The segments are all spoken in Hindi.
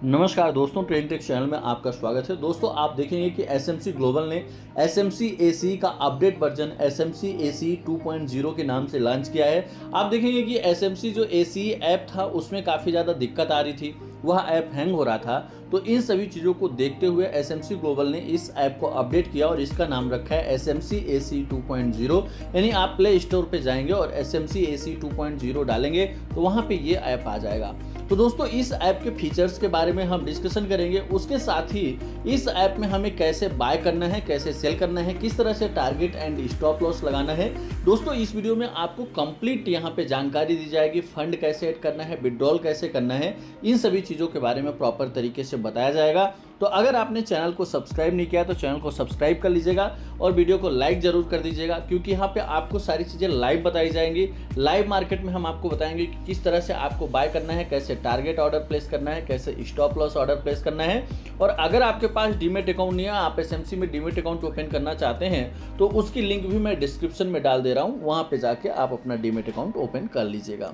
नमस्कार दोस्तों, ट्रेड टेक चैनल में आपका स्वागत है। दोस्तों, आप देखेंगे कि एसएमसी ग्लोबल ने एसएमसी एसी का अपडेट वर्जन एसएमसी एसी 2.0 के नाम से लॉन्च किया है। आप देखेंगे कि एसएमसी जो एसी ऐप था उसमें काफ़ी ज़्यादा दिक्कत आ रही थी, वह ऐप हैंग हो रहा था। तो इन सभी चीज़ों को देखते हुए एसएमसी ग्लोबल ने इस ऐप को अपडेट किया और इसका नाम रखा है एसएमसी एसी 2.0। यानी आप प्ले स्टोर पे जाएंगे और एसएमसी एसी 2.0 डालेंगे तो वहाँ पे ये ऐप आ जाएगा। तो दोस्तों, इस ऐप के फीचर्स के बारे में हम डिस्कशन करेंगे। उसके साथ ही इस ऐप में हमें कैसे बाय करना है, कैसे सेल करना है, किस तरह से टारगेट एंड स्टॉप लॉस लगाना है। दोस्तों, इस वीडियो में आपको कंप्लीट यहाँ पे जानकारी दी जाएगी। फंड कैसे ऐड करना है, विड्रॉल कैसे करना है, इन सभी चीज़ों के बारे में प्रॉपर तरीके से बताया जाएगा। तो अगर आपने चैनल को सब्सक्राइब नहीं किया तो चैनल को सब्सक्राइब कर लीजिएगा और वीडियो को लाइक जरूर कर दीजिएगा, क्योंकि यहाँ पे आपको सारी चीज़ें लाइव बताई जाएंगी। लाइव मार्केट में हम आपको बताएंगे कि किस तरह से आपको बाय करना है, कैसे टारगेट ऑर्डर प्लेस करना है, कैसे स्टॉप लॉस ऑर्डर प्लेस करना है। और अगर आपके पास डीमेट अकाउंट नहीं है, आप एसएमसी में डीमेट अकाउंट ओपन करना चाहते हैं तो उसकी लिंक भी मैं डिस्क्रिप्शन में डाल दे रहा हूँ, वहाँ पे जाके आप अपना डीमेट अकाउंट ओपन कर लीजिएगा।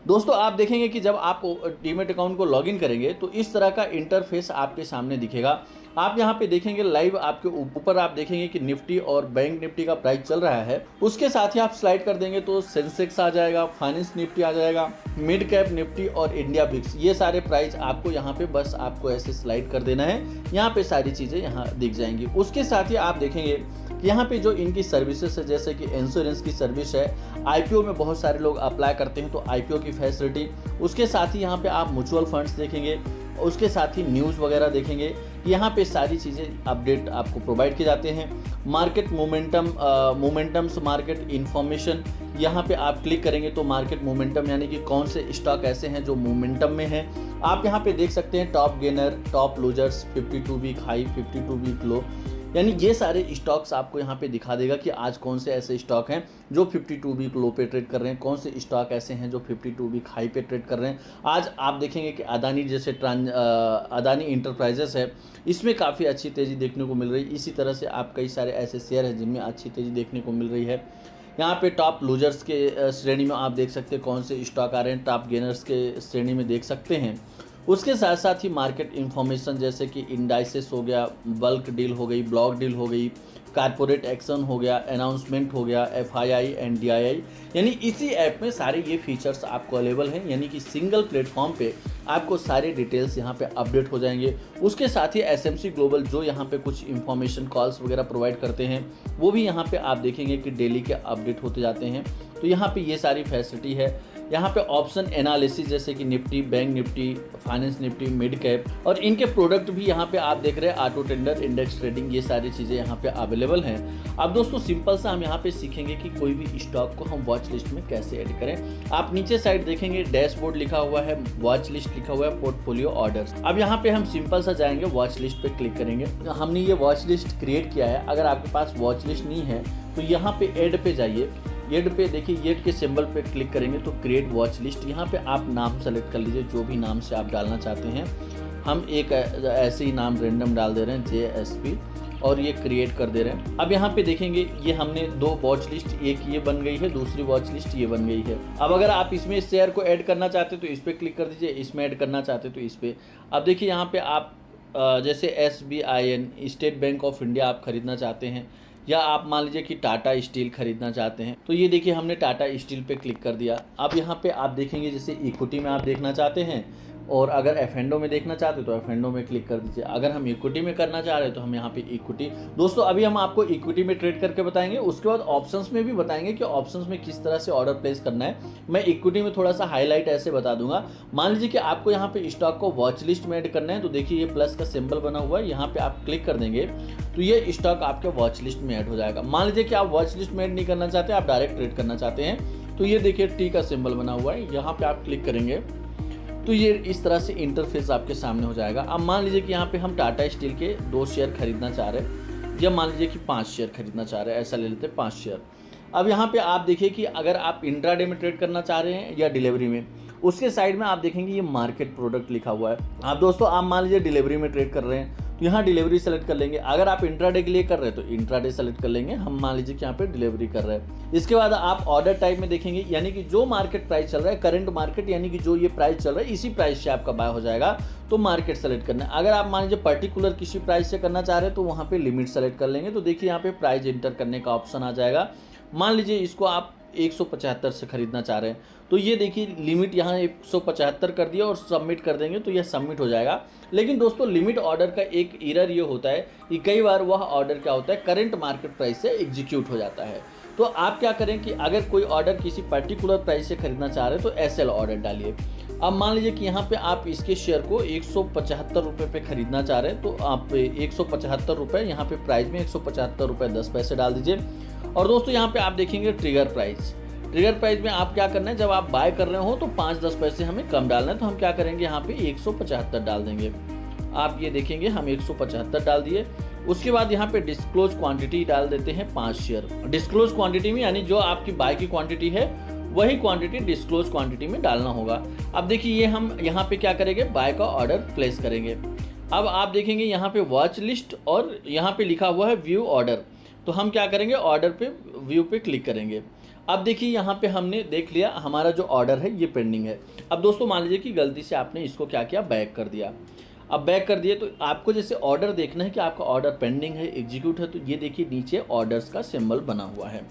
दोस्तों, आप देखेंगे कि जब आप डीमेट अकाउंट को लॉगिन करेंगे तो इस तरह का इंटरफेस आपके सामने दिखेगा। आप यहाँ पे देखेंगे लाइव आपके ऊपर आप देखेंगे कि निफ्टी और बैंक निफ्टी का प्राइस चल रहा है। उसके साथ ही आप स्लाइड कर देंगे तो सेंसेक्स आ जाएगा, फाइनेंस निफ्टी आ जाएगा, मिड कैप निफ्टी और इंडिया बिक्स, ये सारे प्राइस आपको यहाँ पे बस आपको ऐसे स्लाइड कर देना है। यहाँ पे सारी चीज़ें यहाँ दिख जाएंगी। उसके साथ ही आप देखेंगे कि यहाँ पे जो इनकी सर्विसेज है, जैसे कि इंश्योरेंस की सर्विस है, आईपीओ में बहुत सारे लोग अप्लाई करते हैं तो आईपीओ की फैसिलिटी। उसके साथ ही यहाँ पे आप म्यूचुअल फंड्स देखेंगे, उसके साथ ही न्यूज़ वगैरह देखेंगे। यहाँ पे सारी चीज़ें अपडेट आपको प्रोवाइड किए जाते हैं। मार्केट मोमेंटम्स मार्केट इन्फॉर्मेशन, यहाँ पे आप क्लिक करेंगे तो मार्केट मोमेंटम यानी कि कौन से स्टॉक ऐसे हैं जो मोमेंटम में हैं। आप यहाँ पे देख सकते हैं top gainer, top losers, 52 week high, 52 week low, यानी ये सारे स्टॉक्स आपको यहाँ पे दिखा देगा कि आज कौन से ऐसे स्टॉक हैं जो 52 वीक लो पे ट्रेड कर रहे हैं, कौन से स्टॉक ऐसे हैं जो 52 वीक हाई पे ट्रेड कर रहे हैं। आज आप देखेंगे कि अदानी जैसे अदानी इंटरप्राइजेस है, इसमें काफ़ी अच्छी तेज़ी देखने को मिल रही है। इसी तरह से आप कई सारे ऐसे शेयर हैं जिनमें अच्छी तेज़ी देखने को मिल रही है। यहाँ पे टॉप लूजर्स के श्रेणी में आप देख सकते हैं कौन से स्टॉक आ रहे हैं, टॉप गेनर्स के श्रेणी में देख सकते हैं। उसके साथ साथ ही मार्केट इन्फॉर्मेशन जैसे कि इंडाइसेस हो गया, बल्क डील हो गई, ब्लॉक डील हो गई, कारपोरेट एक्शन हो गया, अनाउंसमेंट हो गया, एफआईआई एंड डीआईआई, यानी इसी ऐप में सारे ये फीचर्स आपको अवेलेबल हैं। यानी कि सिंगल प्लेटफॉर्म पे आपको सारे डिटेल्स यहाँ पे अपडेट हो जाएंगे। उसके साथ ही एसएमसी ग्लोबल जो यहाँ पे कुछ इंफॉर्मेशन कॉल्स वगैरह प्रोवाइड करते हैं वो भी यहाँ पे आप देखेंगे कि डेली के अपडेट होते जाते हैं। तो यहाँ पे ये सारी फैसिलिटी है। यहाँ पे ऑप्शन एनालिसिस जैसे कि Nifty, bank Nifty, finance Nifty, mid cap और इनके प्रोडक्ट भी यहाँ पे आप देख रहे हैं, ऑटो टेंडर, इंडेक्स ट्रेडिंग, ये सारी चीज़ें यहाँ पे अवेलेबल हैं। अब दोस्तों, सिंपल सा हम यहाँ पे सीखेंगे कि कोई भी स्टॉक को हम वॉच लिस्ट में कैसे ऐड करें। आप नीचे साइड देखेंगे डैशबोर्ड लिखा हुआ है, वॉच लिस्ट लिखा हुआ है, पोर्टफोलियो ऑर्डर्स। अब यहाँ पे हम सिंपल सा जाएंगे, वॉच लिस्ट पे क्लिक करेंगे। हमने ये वॉच लिस्ट क्रिएट किया है। अगर आपके पास वॉच लिस्ट नहीं है तो यहाँ पे ऐड पे जाइए। ऐड पे देखिए, ऐड के सिंबल पे क्लिक करेंगे तो क्रिएट वॉच लिस्ट, यहाँ पे आप नाम सेलेक्ट कर लीजिए जो भी नाम से आप डालना चाहते हैं। हम एक ऐसे ही नाम रेंडम डाल दे रहे हैं, JSP, और ये क्रिएट कर दे रहे हैं। अब यहाँ पे देखेंगे ये हमने दो वॉच लिस्ट, एक ये बन गई है, दूसरी वॉच लिस्ट ये बन गई है। अब अगर आप इसमें शेयर को ऐड करना चाहते तो इस पर क्लिक कर दीजिए, इसमें ऐड करना चाहते तो इस पर। अब देखिए यहाँ पे आप जैसे SBIN, state bank of India आप खरीदना चाहते हैं, या आप मान लीजिए कि टाटा स्टील खरीदना चाहते हैं तो ये देखिए हमने टाटा स्टील पे क्लिक कर दिया। अब यहाँ पे आप देखेंगे जैसे इक्विटी में आप देखना चाहते हैं और अगर एफएनडो में देखना चाहते हो तो एफएनडो में क्लिक कर दीजिए। अगर हम इक्विटी में करना चाह रहे हैं तो हम यहाँ पे इक्विटी। दोस्तों, अभी हम आपको इक्विटी में ट्रेड करके बताएंगे, उसके बाद ऑप्शंस में भी बताएंगे कि ऑप्शंस में किस तरह से ऑर्डर प्लेस करना है। मैं इक्विटी में थोड़ा सा हाईलाइट ऐसे बता दूंगा। मान लीजिए कि आपको यहाँ पे स्टॉक को वॉच लिस्ट में ऐड करना है तो देखिए ये प्लस का सिंबल बना हुआ है, यहाँ पे आप क्लिक कर देंगे तो ये स्टॉक आपके वॉच लिस्ट में ऐड हो जाएगा। मान लीजिए कि आप वॉच लिस्ट में ऐड नहीं करना चाहते, आप डायरेक्ट ट्रेड करना चाहते हैं तो ये देखिए टी का सिंबल बना हुआ है, यहाँ पे आप क्लिक करेंगे तो ये इस तरह से इंटरफेस आपके सामने हो जाएगा। अब मान लीजिए कि यहाँ पे हम टाटा स्टील के 2 शेयर खरीदना चाह रहे हैं, या मान लीजिए कि 5 शेयर खरीदना चाह रहे हैं, ऐसा ले लेते हैं 5 शेयर। अब यहाँ पे आप देखिए कि अगर आप इंट्राडे में ट्रेड करना चाह रहे हैं या डिलीवरी में, उसके साइड में आप देखेंगे ये मार्केट प्रोडक्ट लिखा हुआ है। आप दोस्तों, आप मान लीजिए डिलीवरी में ट्रेड कर रहे हैं तो यहाँ डिलीवरी सेलेक्ट कर लेंगे। अगर आप इंट्राडे के लिए कर रहे हैं तो इंट्राडे सेलेक्ट कर लेंगे, हम मान लीजिए कि यहाँ पे डिलीवरी कर रहे हैं। इसके बाद आप ऑर्डर टाइप में देखेंगे, यानी कि जो मार्केट प्राइस चल रहा है, करंट मार्केट यानी कि जो ये प्राइस चल रहा है इसी प्राइस से आपका बाय हो जाएगा, तो मार्केट सेलेक्ट करना है। अगर आप मान लीजिए पर्टिकुलर किसी प्राइस से करना चाह रहे हैं तो वहाँ पे लिमिट सेलेक्ट कर लेंगे। तो देखिए यहाँ पे प्राइस एंटर करने का ऑप्शन आ जाएगा। मान लीजिए इसको आप 175 से खरीदना चाह रहे हैं तो ये देखिए लिमिट यहाँ 175 कर दिया और सबमिट कर देंगे तो यह सबमिट हो जाएगा। लेकिन दोस्तों लिमिट ऑर्डर का एक एरर ये होता है कि कई बार वह ऑर्डर क्या होता है, करंट मार्केट प्राइस से एग्जीक्यूट हो जाता है। तो आप क्या करें कि अगर कोई ऑर्डर किसी पर्टिकुलर प्राइस से खरीदना चाह रहे हैं तो एसएल ऑर्डर डालिए। अब मान लीजिए कि यहाँ पे आप इसके शेयर को 175 रुपये पे खरीदना चाह रहे हैं तो आप 175 रुपये यहाँ पे प्राइस में 175 रुपये 10 पैसे डाल दीजिए। और दोस्तों यहाँ पे आप देखेंगे ट्रिगर प्राइस में आप क्या करना है, जब आप बाय कर रहे हो तो 5-10 पैसे हमें कम डालना है, तो हम क्या करेंगे यहाँ पे 175 डाल देंगे। आप ये देखेंगे हम 175 डाल दिए। उसके बाद यहाँ पे डिस्क्लोज क्वांटिटी डाल देते हैं 5 शेयर। डिस्क्लोज क्वांटिटी में यानी जो आपकी बाय की क्वांटिटी है वही क्वांटिटी डिस्क्लोज क्वांटिटी में डालना होगा। अब देखिए ये हम यहाँ पे क्या करेंगे, बाय का ऑर्डर प्लेस करेंगे। अब आप देखेंगे यहाँ पे वॉच लिस्ट और यहाँ पे लिखा हुआ है व्यू ऑर्डर, तो हम क्या करेंगे ऑर्डर पे व्यू पे क्लिक करेंगे। अब देखिए यहाँ पे हमने देख लिया हमारा जो ऑर्डर है ये पेंडिंग है। अब दोस्तों मान लीजिए कि गलती से आपने इसको क्या किया, बैक कर दिया। अब बैक कर दिए तो आपको जैसे ऑर्डर देखना है कि आपका ऑर्डर पेंडिंग है, एग्जीक्यूट है, तो ये देखिए नीचे ऑर्डर्स का सिंबल बना हुआ है,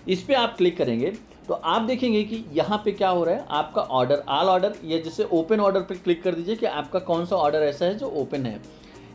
इस पर आप क्लिक करेंगे तो आप देखेंगे कि यहाँ पे क्या हो रहा है, आपका ऑर्डर ऑल ऑर्डर, ये जैसे ओपन ऑर्डर पे क्लिक कर दीजिए कि आपका कौन सा ऑर्डर ऐसा है जो ओपन है।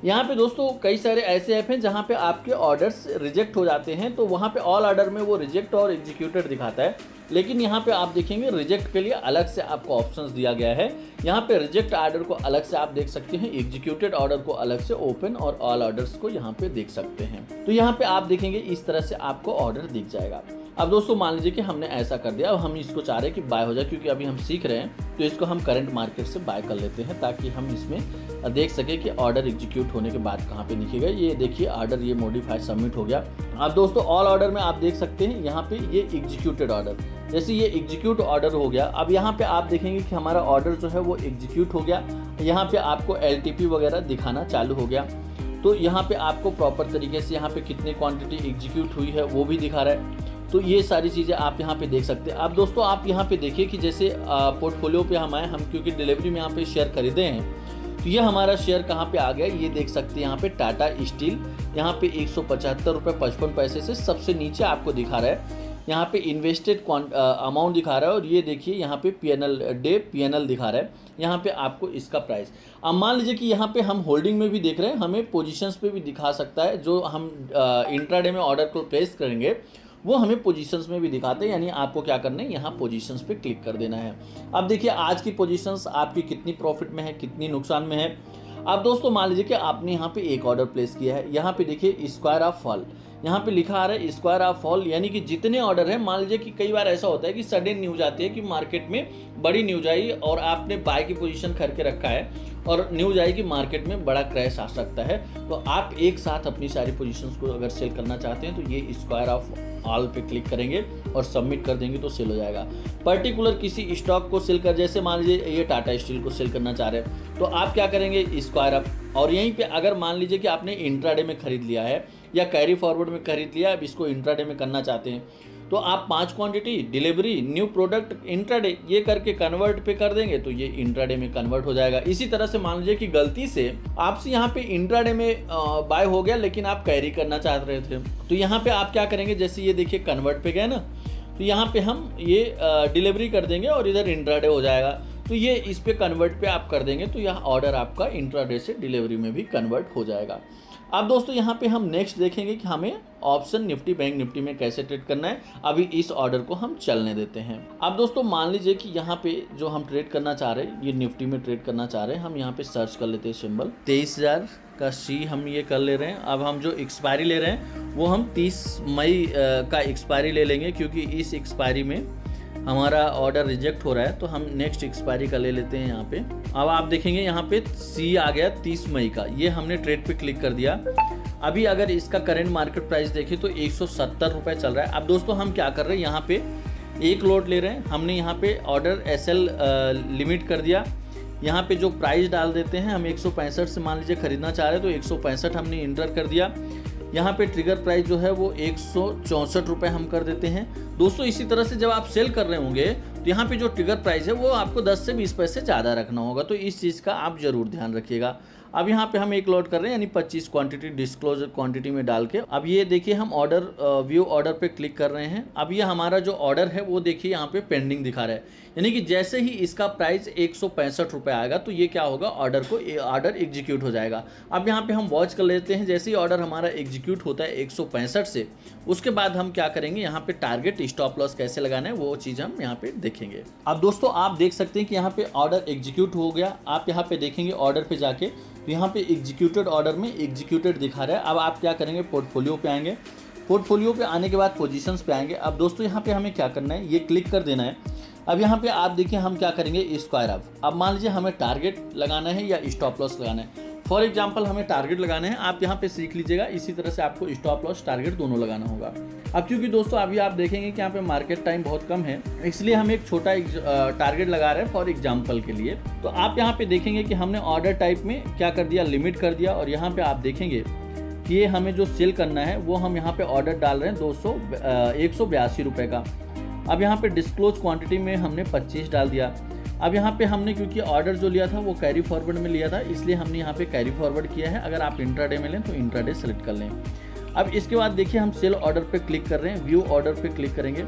यहाँ पे दोस्तों कई सारे ऐसे ऐप हैं जहाँ पे आपके ऑर्डर्स रिजेक्ट हो जाते हैं, तो वहाँ पे ऑल ऑर्डर में वो रिजेक्ट और एग्जीक्यूटेड दिखाता है। लेकिन यहाँ पे आप देखेंगे रिजेक्ट के लिए अलग से आपको ऑप्शंस दिया गया है। यहाँ पे रिजेक्ट ऑर्डर को अलग से आप देख सकते हैं, एग्जीक्यूटेड ऑर्डर को अलग से, ओपन और ऑल ऑर्डर्स को यहाँ पे देख सकते हैं। तो यहाँ पे आप देखेंगे इस तरह से आपको ऑर्डर दिख जाएगा। अब दोस्तों मान लीजिए कि हमने ऐसा कर दिया, अब हम इसको चाह रहे हैं कि बाय हो जाए, क्योंकि अभी हम सीख रहे हैं तो इसको हम करंट मार्केट से बाय कर लेते हैं ताकि हम इसमें देख सके कि ऑर्डर एग्जीक्यूट होने के बाद कहाँ पे लिखेगा। ये देखिए ऑर्डर ये मॉडिफाई सबमिट हो गया। अब दोस्तों ऑल ऑर्डर में आप देख सकते हैं यहाँ पे ये एग्जीक्यूटेड ऑर्डर, जैसे ये एग्जीक्यूट ऑर्डर हो गया। अब यहाँ पे आप देखेंगे कि हमारा ऑर्डर जो है वो एग्जीक्यूट हो गया। यहाँ पे आपको LTP वगैरह दिखाना चालू हो गया, तो यहाँ पे आपको प्रॉपर तरीके से यहाँ पे कितनी क्वांटिटी एग्जीक्यूट हुई है वो भी दिखा रहा है। तो ये सारी चीज़ें आप यहाँ पे देख सकते हैं। अब दोस्तों आप यहाँ पे देखिए कि जैसे पोर्टफोलियो पे हम आए, हम क्योंकि डिलीवरी में यहाँ पे शेयर खरीदे हैं तो ये हमारा शेयर कहाँ पे आ गया, ये देख सकते हैं यहाँ पे टाटा स्टील, यहाँ पे 175 रुपये 55 पैसे से सबसे नीचे आपको दिखा रहा है। यहाँ पे इन्वेस्टेड अमाउंट दिखा रहा है और ये देखिए यहाँ पे PNL दिखा रहा है, यहाँ पे आपको इसका प्राइस। अब मान लीजिए कि यहाँ पे हम होल्डिंग में भी देख रहे हैं, हमें पोजीशंस पे भी दिखा सकता है, जो हम इंट्राडे में ऑर्डर को प्लेस करेंगे वो हमें पोजीशंस में भी दिखाते हैं। यानी आपको क्या करना है, यहाँ पोजीशंस पे क्लिक कर देना है। अब देखिए आज की पोजीशंस आपकी कितनी प्रॉफिट में है, कितनी नुकसान में है। अब दोस्तों मान लीजिए कि आपने यहाँ पे एक ऑर्डर प्लेस किया है, यहाँ पे देखिए स्क्वायर ऑफ फॉल, यहाँ पे लिखा आ रहा है स्क्वायर ऑफ फॉल, यानी कि जितने ऑर्डर है, मान लीजिए कि कई बार ऐसा होता है कि सडन न्यूज आती है कि मार्केट में बड़ी न्यूज आई और आपने बाय की पोजीशन करके रखा है और न्यूज आई कि मार्केट में बड़ा क्रैश आ सकता है, तो आप एक साथ अपनी सारी पोजीशंस को अगर सेल करना चाहते हैं तो ये स्क्वायर ऑफ ऑल पे क्लिक करेंगे और सबमिट कर देंगे तो सेल हो जाएगा। पर्टिकुलर किसी स्टॉक को सेल कर, जैसे मान लीजिए ये टाटा स्टील को सेल करना चाह रहे हैं तो आप क्या करेंगे स्क्वायर अप, और यहीं पे अगर मान लीजिए कि आपने इंट्राडे में खरीद लिया है या कैरी फॉरवर्ड में खरीद लिया, अब इसको इंट्राडे में करना चाहते हैं तो आप 5 quantity delivery new product intraday ये करके कन्वर्ट पे कर देंगे तो ये इंट्राडे में कन्वर्ट हो जाएगा। इसी तरह से मान लीजिए कि गलती से आपसे यहाँ पे इंट्राडे में बाय हो गया लेकिन आप कैरी करना चाह रहे थे, तो यहाँ पे आप क्या करेंगे, जैसे ये देखिए कन्वर्ट पे गए ना, तो यहाँ पे हम ये डिलीवरी कर देंगे और इधर इंट्राडे हो जाएगा, तो ये इस पे कन्वर्ट पे आप कर देंगे तो यह ऑर्डर आपका इंट्राडे से डिलीवरी में भी कन्वर्ट हो जाएगा। अब दोस्तों यहाँ पे हम नेक्स्ट देखेंगे कि हमें ऑप्शन निफ्टी बैंक निफ्टी में कैसे ट्रेड करना है। अभी इस ऑर्डर को हम चलने देते हैं। अब दोस्तों मान लीजिए कि यहाँ पे जो हम ट्रेड करना चाह रहे हैं, ये निफ्टी में ट्रेड करना चाह रहे हैं, हम यहाँ पे सर्च कर लेते हैं सिंबल 23,000 का C हम ये कर ले रहे हैं। अब हम जो एक्सपायरी ले रहे हैं वो हम 30 मई का एक्सपायरी ले लेंगे, क्योंकि इस एक्सपायरी में हमारा ऑर्डर रिजेक्ट हो रहा है, तो हम नेक्स्ट एक्सपायरी का ले लेते हैं यहाँ पे। अब आप देखेंगे यहाँ पे C आ गया 30 मई का, ये हमने ट्रेड पे क्लिक कर दिया। अभी अगर इसका करंट मार्केट प्राइस देखें तो 170 रुपये चल रहा है। अब दोस्तों हम क्या कर रहे हैं, यहाँ पे एक लॉट ले रहे हैं, हमने यहाँ पे ऑर्डर SL लिमिट कर दिया। यहाँ पे जो प्राइस डाल देते हैं, हम 165 से मान लीजिए खरीदना चाह रहे हैं तो 165 हमने इंटर कर दिया। यहाँ पे ट्रिगर प्राइस जो है वो 164 रुपये हम कर देते हैं। दोस्तों इसी तरह से जब आप सेल कर रहे होंगे तो यहाँ पे जो ट्रिगर प्राइस है वो आपको 10 से 20 पैसे ज़्यादा रखना होगा, तो इस चीज़ का आप ज़रूर ध्यान रखिएगा। अब यहाँ पे हम एक लॉट कर रहे हैं यानी 25 क्वांटिटी डिस्क्लोजर क्वांटिटी में डाल के। अब ये देखिए हम ऑर्डर व्यू ऑर्डर पे क्लिक कर रहे हैं। अब ये हमारा जो ऑर्डर है वो देखिए यहाँ पे पेंडिंग दिखा रहा है, यानी कि जैसे ही इसका प्राइस 165 रुपये आएगा तो ये क्या होगा, ऑर्डर एग्जीक्यूट हो जाएगा। अब यहाँ पे हम वॉच कर लेते हैं, जैसे ही ऑर्डर हमारा एग्जीक्यूट होता है 165 से, उसके बाद हम क्या करेंगे, यहाँ पे टारगेट स्टॉप लॉस कैसे लगाना है वो चीज़ हम यहाँ पे देखेंगे। अब दोस्तों आप देख सकते हैं कि यहाँ पे ऑर्डर एग्जीक्यूट हो गया। आप यहाँ पे देखेंगे ऑर्डर पे जाके तो यहाँ पे एग्जीक्यूटेड ऑर्डर में एग्जीक्यूटेड दिखा रहा है। अब आप क्या करेंगे, पोर्टफोलियो पे आएंगे। पोर्टफोलियो पे आने के बाद पोजीशंस पे आएंगे। अब दोस्तों यहाँ पे हमें क्या करना है, ये क्लिक कर देना है। अब यहाँ पे आप देखिए हम क्या करेंगे, स्क्वायर ऑफ। अब मान लीजिए हमें टारगेट लगाना है या स्टॉप लॉस लगाना है। फॉर एग्जाम्पल हमें टारगेट लगाना है, आप यहाँ पे सीख लीजिएगा। इसी तरह से आपको स्टॉप लॉस टारगेट दोनों लगाना होगा। अब क्योंकि दोस्तों अभी आप देखेंगे कि यहाँ पे मार्केट टाइम बहुत कम है, इसलिए हम एक छोटा टारगेट लगा रहे हैं फॉर एग्जाम्पल के लिए। तो आप यहाँ पे देखेंगे कि हमने ऑर्डर टाइप में क्या कर दिया, लिमिट कर दिया। और यहाँ पे आप देखेंगे कि ये हमें जो सेल करना है वो हम यहाँ पे ऑर्डर डाल रहे हैं 182 रुपये का। अब यहाँ पे डिस्क्लोज क्वांटिटी में हमने 25 डाल दिया। अब यहाँ पे हमने क्योंकि ऑर्डर जो लिया था वो कैरी फॉरवर्ड में लिया था, इसलिए हमने यहाँ पे कैरी फॉरवर्ड किया है। अगर आप इंट्राडे में लें तो इंट्राडे सेलेक्ट कर लें। अब इसके बाद देखिए हम सेल ऑर्डर पे क्लिक कर रहे हैं, व्यू ऑर्डर पे क्लिक करेंगे।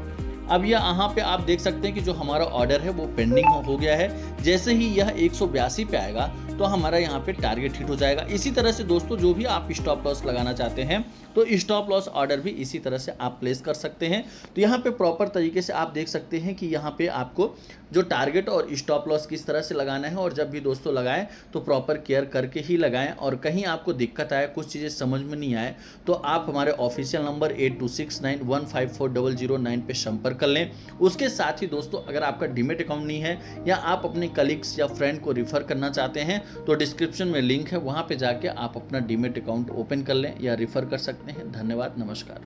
अब यहाँ पे आप देख सकते हैं कि जो हमारा ऑर्डर है वो पेंडिंग हो गया है। जैसे ही यह 182 पे आएगा तो हमारा यहाँ पे टारगेट हिट हो जाएगा। इसी तरह से दोस्तों जो भी आप स्टॉप लॉस लगाना चाहते हैं तो स्टॉप लॉस ऑर्डर भी इसी तरह से आप प्लेस कर सकते हैं। तो यहाँ पे प्रॉपर तरीके से आप देख सकते हैं कि यहाँ पे आपको जो टारगेट और स्टॉप लॉस किस तरह से लगाना है। और जब भी दोस्तों लगाएं तो प्रॉपर केयर करके ही लगाएं। और कहीं आपको दिक्कत आए, कुछ चीज़ें समझ में नहीं आए, तो आप हमारे ऑफिशियल नंबर 8269154009 पे संपर्क कर लें। उसके साथ ही दोस्तों अगर आपका डीमेट अकाउंट नहीं है या आप अपने कलीग्स या फ्रेंड को रिफ़र करना चाहते हैं तो डिस्क्रिप्शन में लिंक है, वहाँ पे जाके आप अपना डीमेट अकाउंट ओपन कर लें या रिफ़र कर सकते हैं। धन्यवाद, नमस्कार।